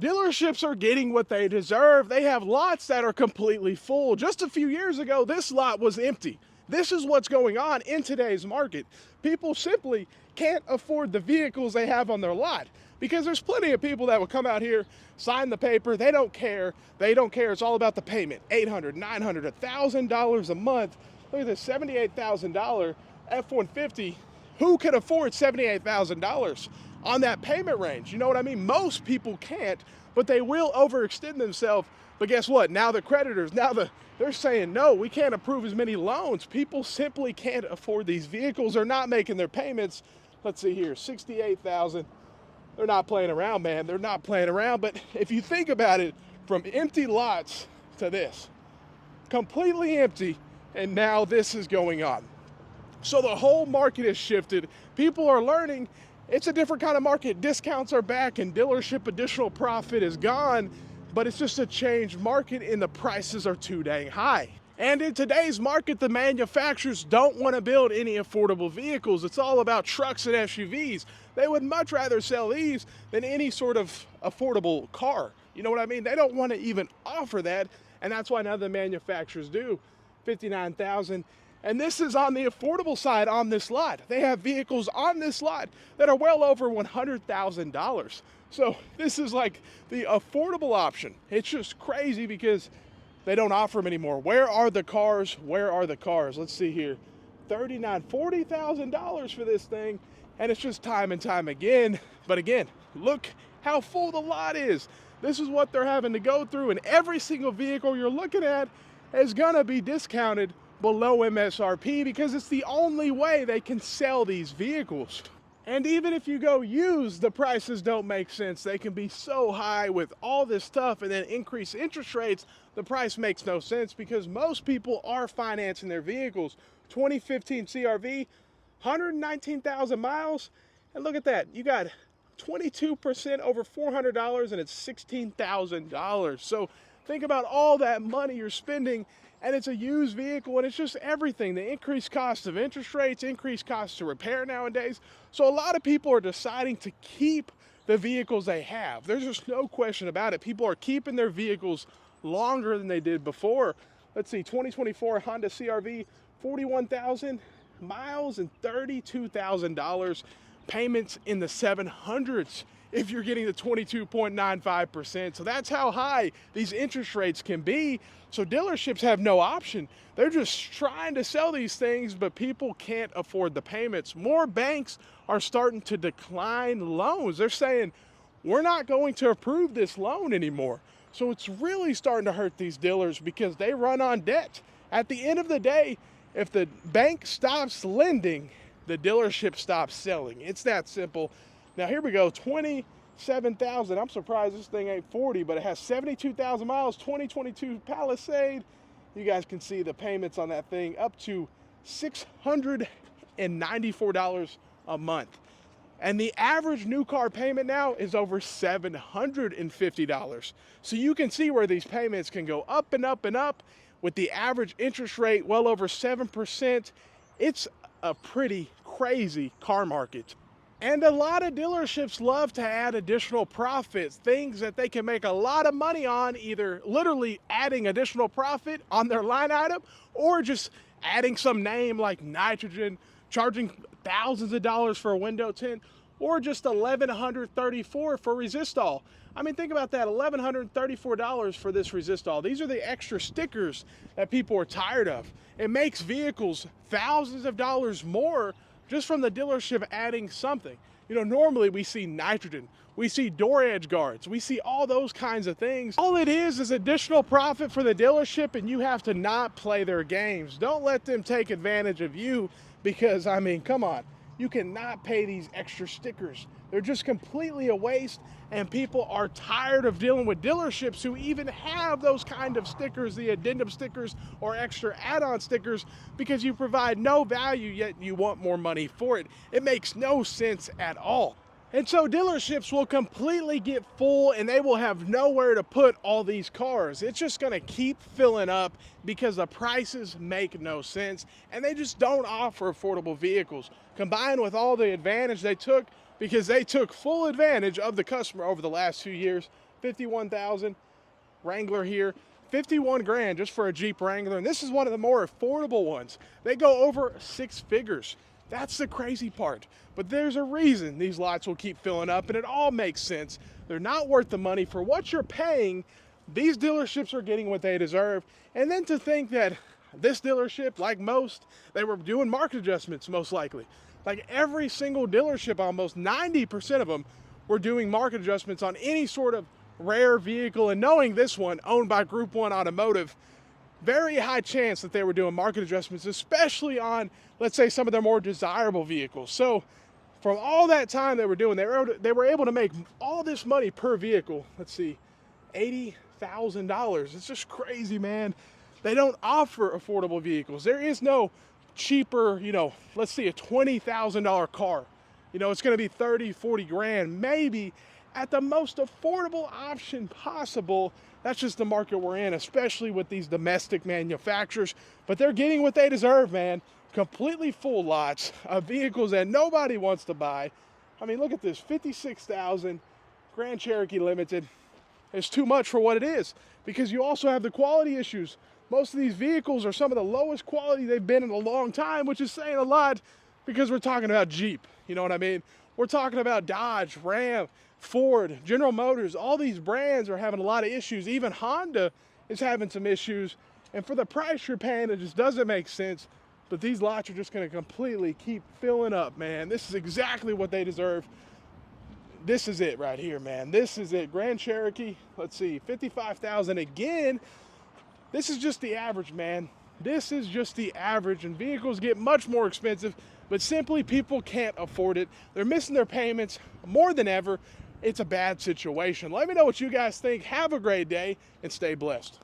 Dealerships are getting what they deserve. They have lots that are completely full. Just a few years ago, this lot was empty. This is what's going on in today's market. People simply can't afford the vehicles they have on their lot because there's plenty of people that will come out here, sign the paper. They don't care. They don't care. It's all about the payment. $800, $900, $1,000 a month. Look at this $78,000 F-150. Who can afford $78,000 on that payment range? You know what I mean? Most people can't, but they will overextend themselves. But guess what? Now the creditors, they're saying, no, we can't approve as many loans. People simply can't afford these vehicles. They're not making their payments. Let's see here, $68,000. They're not playing around, man. They're not playing around. But if you think about it, from empty lots to this, completely empty, and now this is going on. So the whole market has shifted. People are learning it's a different kind of market. Discounts are back and dealership additional profit is gone, but it's just a changed market and the prices are too dang high. And in today's market, the manufacturers don't want to build any affordable vehicles. It's all about trucks and SUVs. They would much rather sell these than any sort of affordable car. You know what I mean? They don't want to even offer that, and that's why none of the manufacturers do. $59,000. And this is on the affordable side on this lot. They have vehicles on this lot that are well over $100,000. So this is like the affordable option. It's just crazy because they don't offer them anymore. Where are the cars? Where are the cars? Let's see here. $39,000, $40,000 for this thing. And it's just time and time again. But again, look how full the lot is. This is what they're having to go through. And every single vehicle you're looking at is gonna be discounted below MSRP because it's the only way they can sell these vehicles. And even if you go used, the prices don't make sense. They can be so high with all this stuff and then increase interest rates. The price makes no sense because most people are financing their vehicles. 2015 CRV, 119,000 miles. And look at that, you got 22% over $400 and it's $16,000. So think about all that money you're spending, and it's a used vehicle, and it's just everything. The increased cost of interest rates, increased costs to repair nowadays. So a lot of people are deciding to keep the vehicles they have. There's just no question about it. People are keeping their vehicles longer than they did before. Let's see, 2024 Honda CRV, 41,000 miles and $32,000. Payments in the 700s if you're getting the 22.95%. So that's how high these interest rates can be. So dealerships have no option. They're just trying to sell these things, but people can't afford the payments. More banks are starting to decline loans. They're saying, we're not going to approve this loan anymore. So it's really starting to hurt these dealers because they run on debt. At the end of the day, if the bank stops lending, the dealership stops selling. It's that simple. Now here we go, 27,000. I'm surprised this thing ain't 40, but it has 72,000 miles, 2022 Palisade. You guys can see the payments on that thing up to $694 a month. And the average new car payment now is over $750. So you can see where these payments can go up and up and up with the average interest rate well over 7%. It's a pretty crazy car market. And a lot of dealerships love to add additional profits, things that they can make a lot of money on, either literally adding additional profit on their line item or just adding some name like nitrogen, charging thousands of dollars for a window tint, or just $1,134 for Resistol. I mean, think about that, $1,134 for this Resistol. These are the extra stickers that people are tired of. It makes vehicles thousands of dollars more just from the dealership adding something. You know, normally we see nitrogen, we see door edge guards, we see all those kinds of things. All it is additional profit for the dealership, and you have to not play their games. Don't let them take advantage of you because, I mean, come on. You cannot pay these extra stickers. They're just completely a waste, and people are tired of dealing with dealerships who even have those kind of stickers, the addendum stickers or extra add-on stickers, because you provide no value yet you want more money for it. It makes no sense at all. And so dealerships will completely get full and they will have nowhere to put all these cars. It's just gonna keep filling up because the prices make no sense and they just don't offer affordable vehicles. Combined with all the advantage they took, because they took full advantage of the customer over the last few years, 51,000. Wrangler here, 51 grand just for a Jeep Wrangler. And this is one of the more affordable ones. They go over 6 figures. That's the crazy part. But there's a reason these lots will keep filling up, and it all makes sense. They're not worth the money for what you're paying. These dealerships are getting what they deserve. And then to think that this dealership, like most, they were doing market adjustments most likely. Like every single dealership, almost 90% of them were doing market adjustments on any sort of rare vehicle. And knowing this one owned by Group 1 Automotive, very high chance that they were doing market adjustments, especially on, let's say, some of their more desirable vehicles. So from all that time they were doing, they were able to make all this money per vehicle. Let's see, $80,000. It's just crazy, man. They don't offer affordable vehicles. There is no cheaper, let's see, a $20,000 car. It's going to be 30, 40 grand, maybe at the most affordable option possible. That's just the market we're in, especially with these domestic manufacturers. But they're getting what they deserve, man. Completely full lots of vehicles that nobody wants to buy. I mean, look at this, 56,000 Grand Cherokee Limited. It's too much for what it is, because you also have the quality issues. Most of these vehicles are some of the lowest quality they've been in a long time, which is saying a lot because we're talking about Jeep. You know what I mean? We're talking about Dodge, Ram, Ford, General Motors. All these brands are having a lot of issues. Even Honda is having some issues. And for the price you're paying, it just doesn't make sense. But these lots are just going to completely keep filling up, man. This is exactly what they deserve. This is it right here, man. This is it. Grand Cherokee, let's see, 55,000 again. This is just the average, man. This is just the average, and vehicles get much more expensive, but simply people can't afford it. They're missing their payments more than ever. It's a bad situation. Let me know what you guys think. Have a great day and stay blessed.